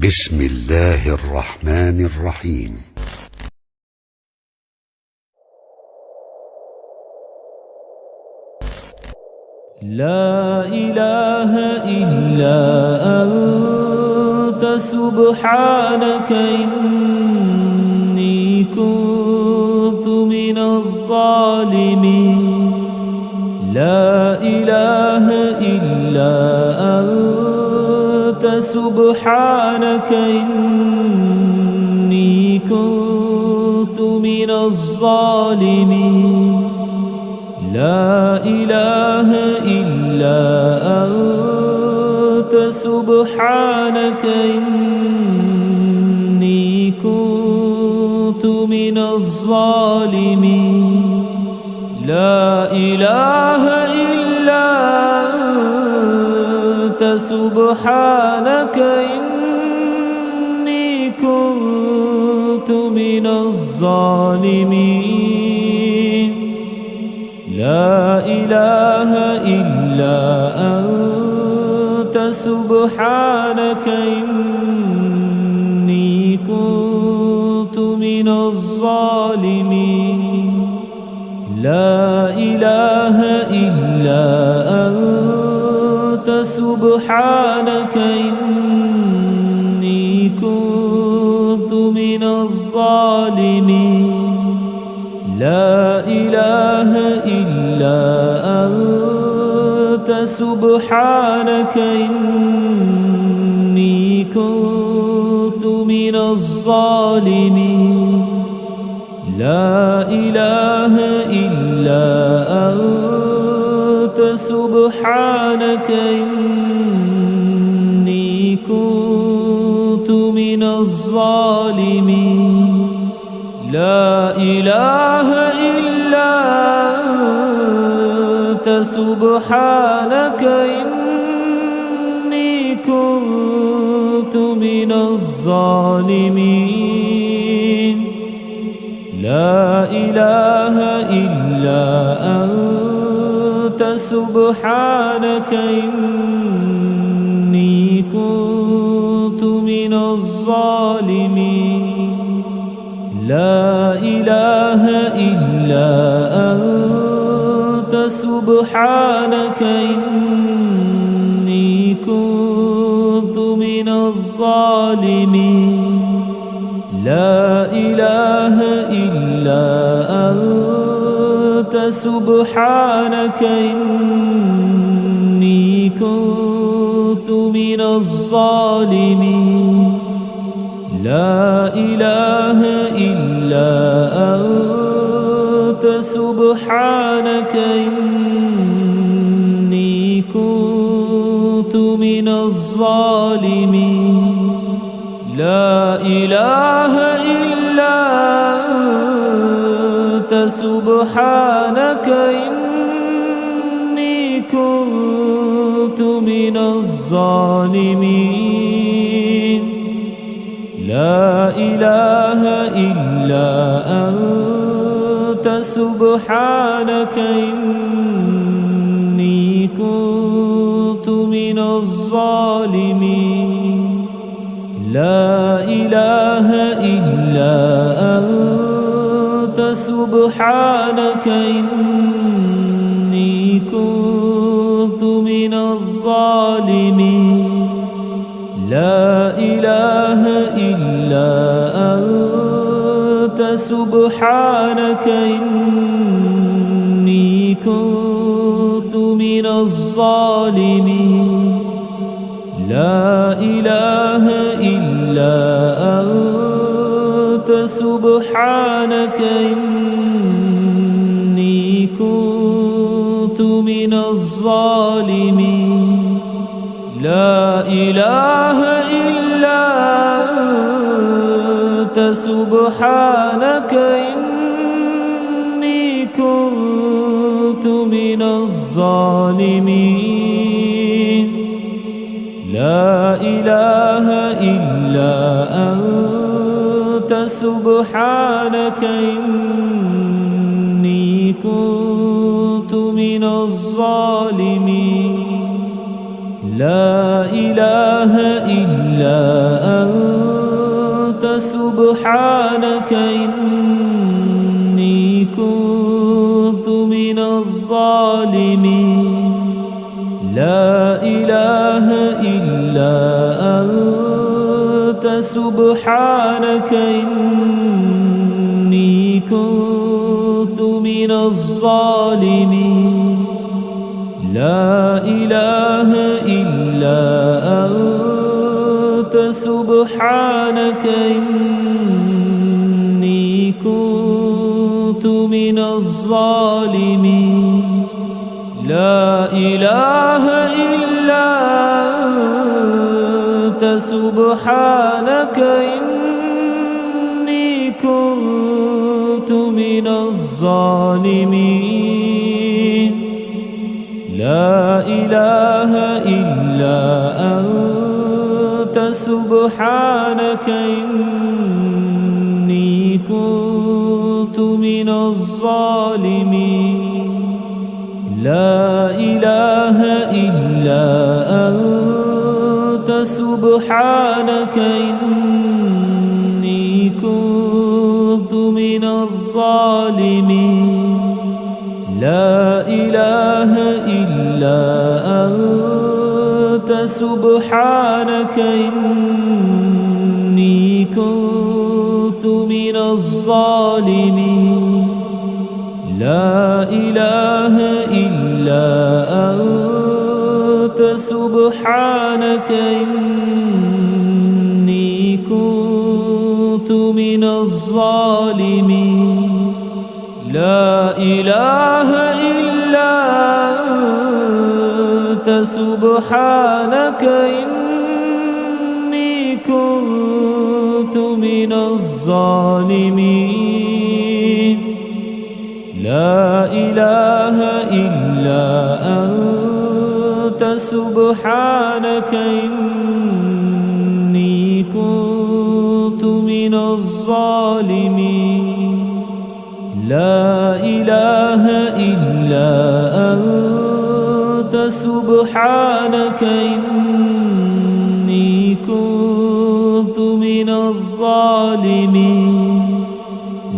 بسم الله الرحمن الرحيم. لا إله إلا أنت سبحانك إني كنت من الظالمين. لا إله إلا أنت سبحانك إني كنت من الظالمين. لا إله إلا أنت سبحانك إني كنت من الظالمين. لا إله إلا أنت سبحانك إني كنت من الظالمين. لا إله إلا أنت سبحانك إني كنت من الظالمين. لا إله إلا أنت سبحانك إني كنت من الظالمين. لا إله إلا أنت سبحانك إني كنت من الظالمين. لا إله إلا أنت سبحانك إني كنت من الظالمين. لا إله إلا أنت سبحانك إني كنت من الظالمين. لا إله إلا أنت سبحانك إني كنت من الظالمين. لا إله إلا أنت سبحانك إني كنت من الظالمين. لا إله إلا أنت سبحانك إني كنت من الظالمين. لا إله إلا أنت سبحانك إني كنت من الظالمين. لا إله إلا أنت سبحانك إني كنت من الظالمين. لا إله إلا أنت سبحانك إني كنت من الظالمين. لا إله إلا أنت سبحانك إني كنت من الظالمين. لا إله إلا أنت سبحانك إني كنت من الظالمين. لا إله إلا أنت سبحانك إني كنت من الظالمين. لا إله إلا أنت سبحانك إني كنت من الظالمين. لا إله إلا أنت سبحانك إني كنت من الظالمين. لا إله إلا أنت سبحانك إني كنت من الظالمين لا إله إلا أنت سبحانك إني كنت من الظالمين لا إله إلا أنت سبحانك إني كنت من الظالمين لا إله إلا أنت سبحانك إني كنت من الظالمين لا إله إلا أنت سبحانك إني كنت من الظالمين لا إله إلا أنت سبحانك إني كنت من الظالمين لا إله إلا أنت سبحانك إني كنت من الظالمين لا إله إلا أنت سبحانك إني كنت من الظالمين لا إله إلا أنت سبحانك إني كنت من الظالمين لا إله إلا أنت سبحانك إني كنت من الظالمين لا إله إلا أنت سبحانك إني كنت من الظالمين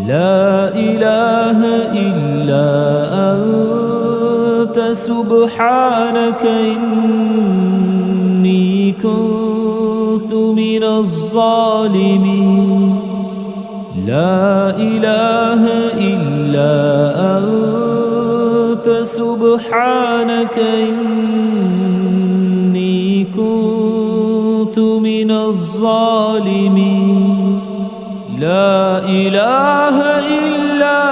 لا إله إلا أنت سبحانك إني كنت من الظالمين لا إله إلا أنت سبحانك إني كنت من الظالمين لا إله إلا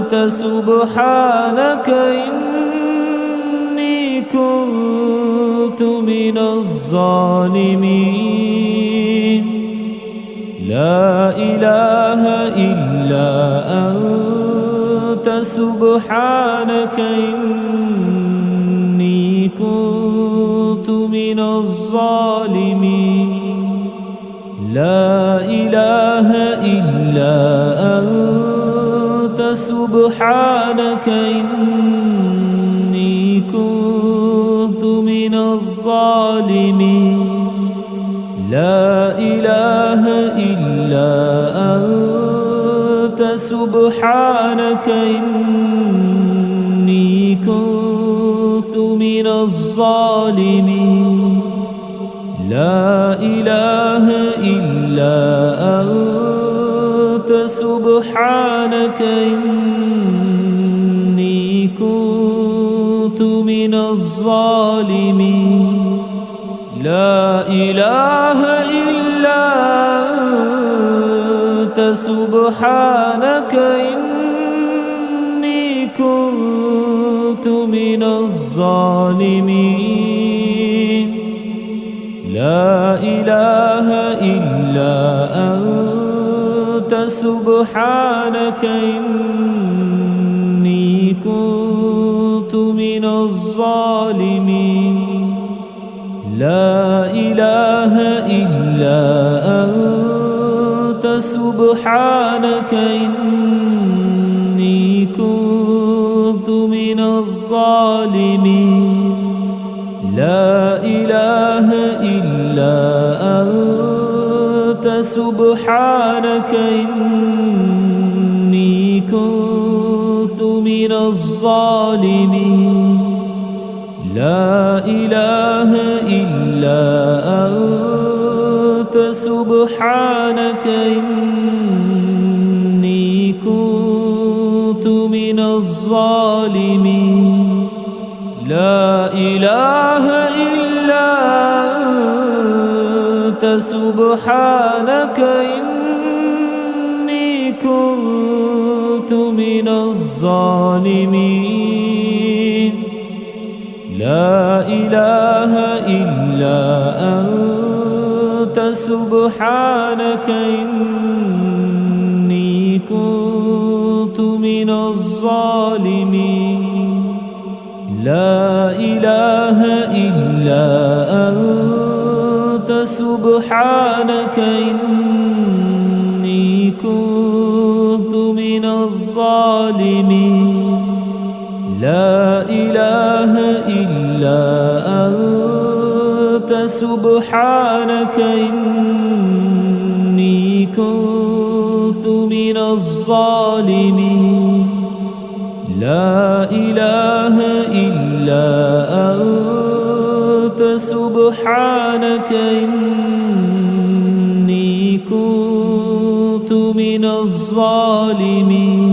أنت سبحانك إني كنت من الظالمين لا إله إلا أنت سبحانك إني كنت من الظالمين لا إله إلا أنت سبحانك إني كنت من الظالمين لا إله إلا أنت سبحانك إني كنت من الظالمين لا إله إلا أنت سبحانك إني كنت من الظالمين لا إله إلا أنت سبحانك إني كنت من الظالمين لا إله إلا أنت سبحانك إني كنت من الظالمين لا إله إلا أنت سبحانك إني كنت من الظالمين لا إله إلا أنت سبحانك إني كنت من الظالمين لا إله إلا أنت سبحانك إني كنت من الظالمين لا إله إلا أنت سبحانك إني كنت من الظالمين لا إله إلا أنت سبحانك إني كنت من الظالمين لا إله إلا أنت سبحانك إني كنت من الظالمين لا إله إلا أنت سبحانك إني كنت من الظالمين لا إله إلا أنت سبحانك إني كنت من الظالمين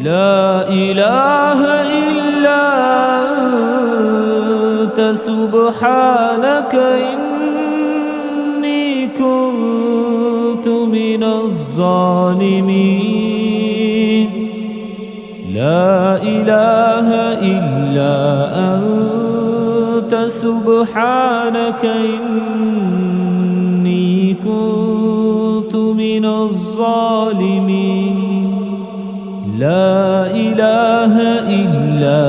لا إله إلا أنت سبحانك إني كنت من الظالمين لا إله إلا أنت سبحانك إني كنت من الظالمين لا إله إلا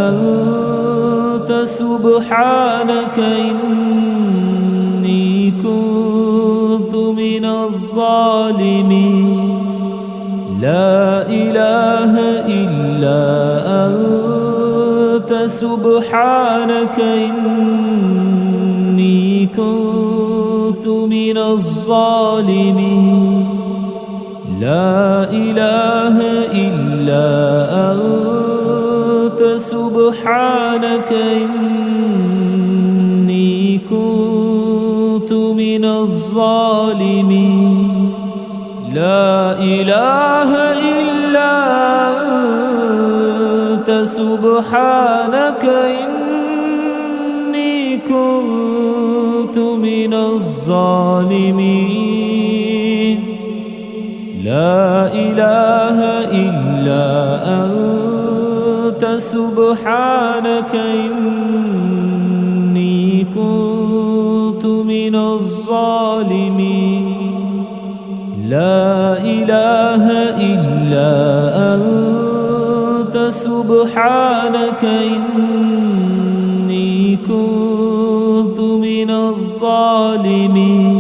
أنت سبحانك إني كنت من الظالمين لا إله إلا أنت سبحانك إني كنت من الظالمين لا إله إلا أنت سبحانك إني كنت من الظالمين لا إله إلا أنت سبحانك إني كنت من الظالمين لا إله إلا أنت سبحانك إني كنت من الظالمين لا إله إلا أنت سبحانك إني كنت من الظالمين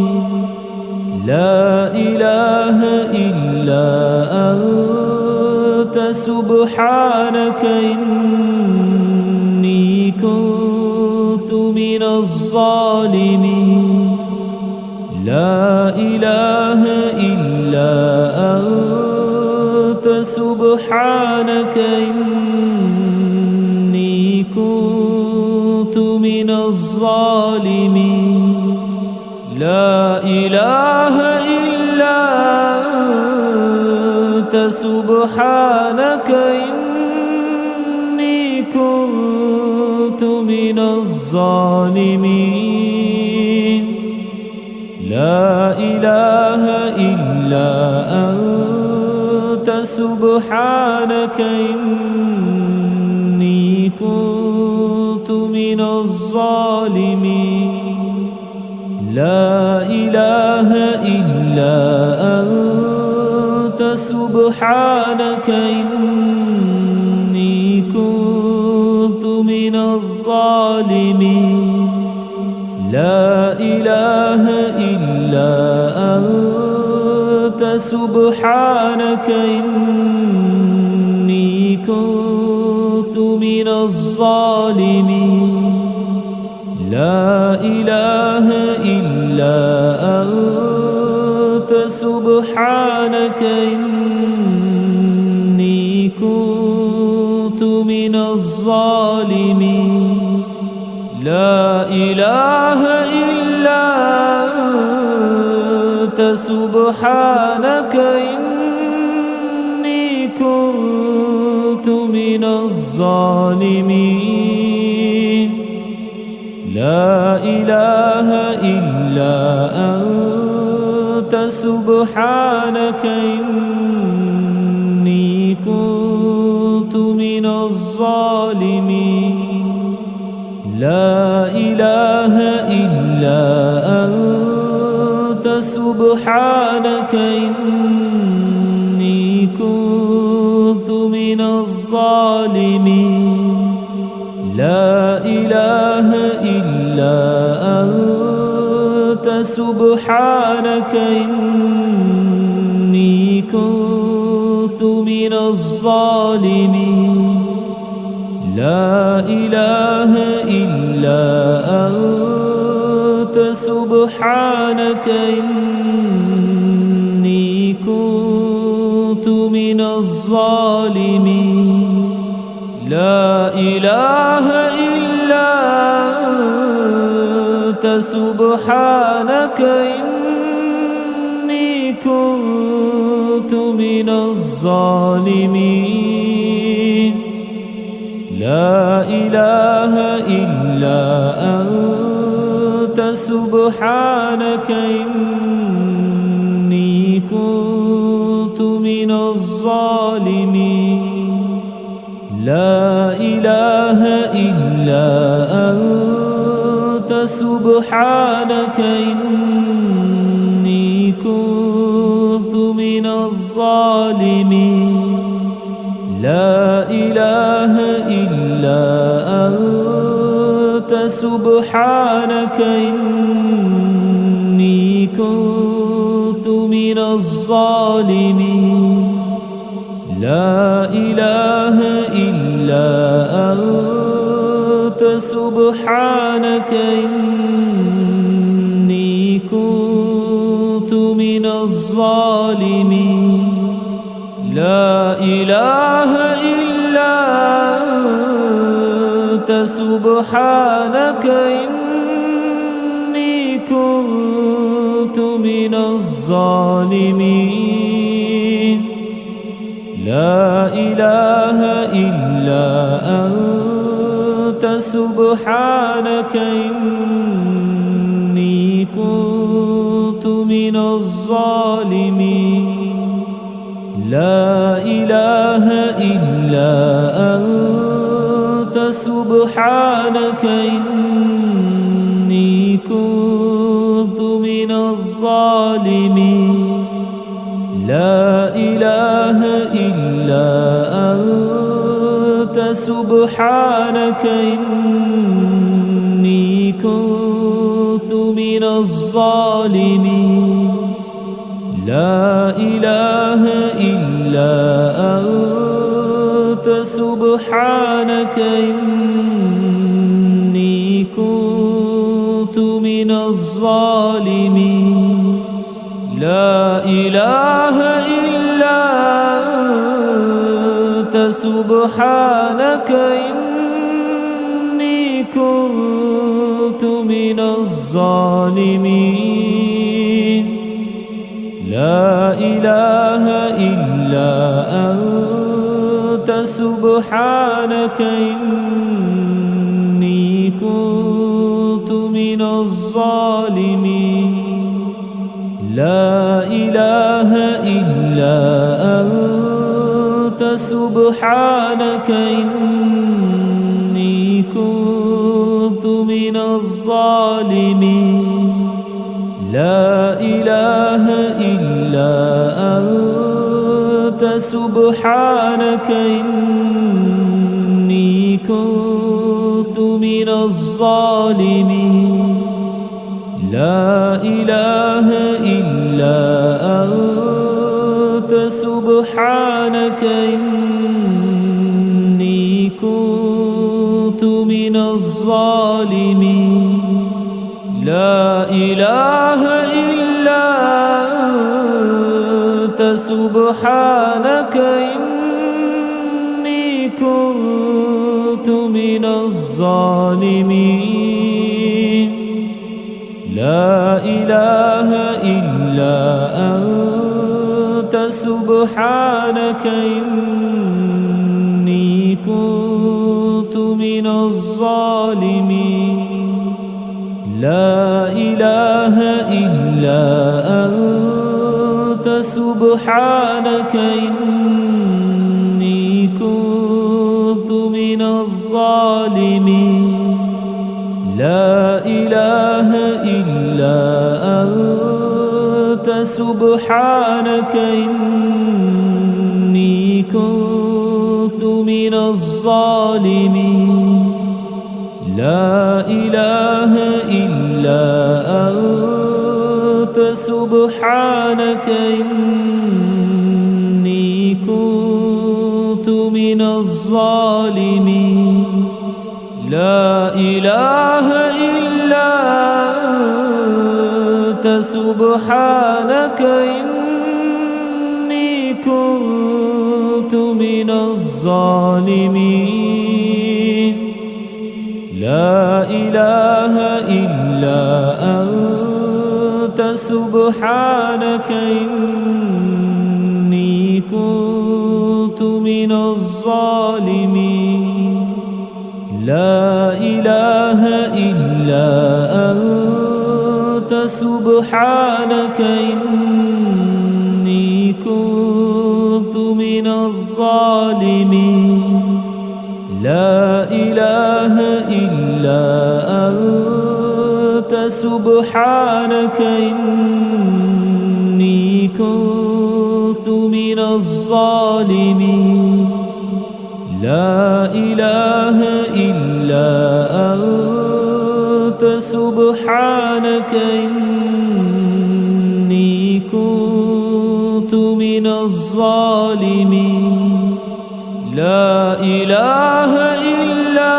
لا إله إلا أنت سبحانك إني كنت من الظالمين لا إله إلا أنت سبحانك إني كنت من الظالمين لا إله إلا أنت سبحانك إني كنت من الظالمين لا إله إلا أنت سبحانك إني كنت من الظالمين لا إله إلا أنت سبحانك إني كنت من الظالمين لا إله إلا أنت سبحانك إني كنت من الظالمين لا إله إلا أنت سبحانك إني كنت من الظالمين لا إله إلا أنت سبحانك إني كنت من الظالمين لا إله إلا أنت سبحانك إني كنت من الظالمين لا إله إلا أنت سبحانك إني كنت من الظالمين لا إله إلا أنت سبحانك إني كنت من الظالمين لا إله إلا أنت سبحانك إني كنت من الظالمين لا إله إلا أنت سبحانك إني كنت من الظالمين لا إله إلا أنت سبحانك إني كنت من الظالمين لا إله إلا أنت سبحانك إني كنت من الظالمين لا إله إلا أنت سبحانك إني كنت من الظالمين لا إله إلا أنت سبحانك إني كنت من الظالمين لا إله إلا أنت سبحانك إني كنت من الظالمين لا إله إلا أنت سبحانك إني كنت من الظالمين لا إله إلا أنت سبحانك إني كنت من الظالمين لا إله إلا أنت سبحانك إني كنت من الظالمين لا إله إلا أنت سبحانك إني كنت من الظالمين لا إله إلا أنت سبحانك إني كنت من الظالمين لا إله إلا أنت سبحانك إني كنت من الظالمين لا إله إلا أنت سبحانك إني كنت من الظالمين لا إله إلا أنت سبحانك إني كنت من الظالمين لا إله إلا أنت سبحانك إني كنت من الظالمين لا إله إلا أنت سبحانك إني كنت من الظالمين لا إله إلا أنت سبحانك إني كنت من الظالمين لا إله إلا أنت سبحانك إني كنت من الظالمين لا إله إلا أنت سبحانك إني كنت من الظالمين لا إله إلا أنت سبحانك إني كنت من الظالمين لا إله إلا أنت سبحانك إني كنت من الظالمين لا إله إلا أنت سبحانك إني كنت من الظالمين لا إله إلا أنت سبحانك إني كنت من الظالمين لا إله إلا أنت سبحانك إني كنت من الظالمين لا إله إلا أنت سبحانك إني كنت من الظالمين لا إله إلا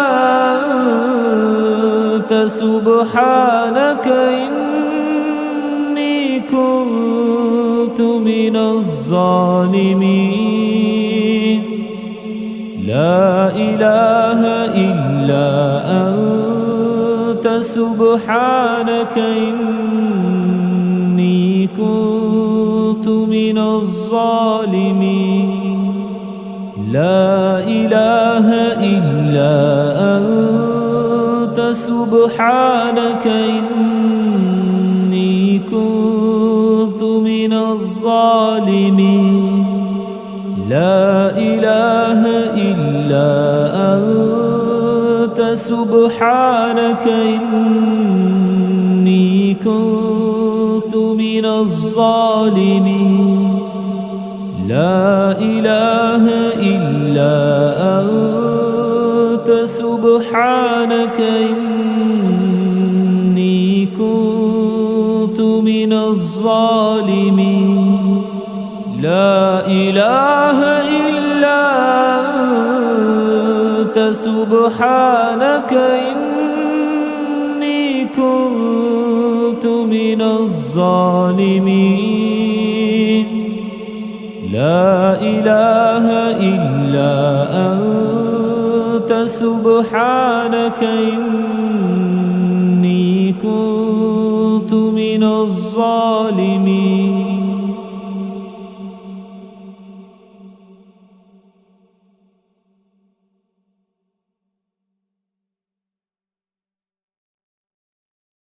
أنت سبحانك إني كنت من الظالمين لا إله إلا أنت سبحانك إني كنت من الظالمين لا إله إلا أنت سبحانك إني كنت من الظالمين لا إله إلا أنت سبحانك إني كنت من الظالمين لا إله إلا أنت سبحانك إني كنت من الظالمين لا إله إلا أنت سبحانك إني كنت من الظالمين لا إله إلا أنت سبحانك إني كنت من الظالمين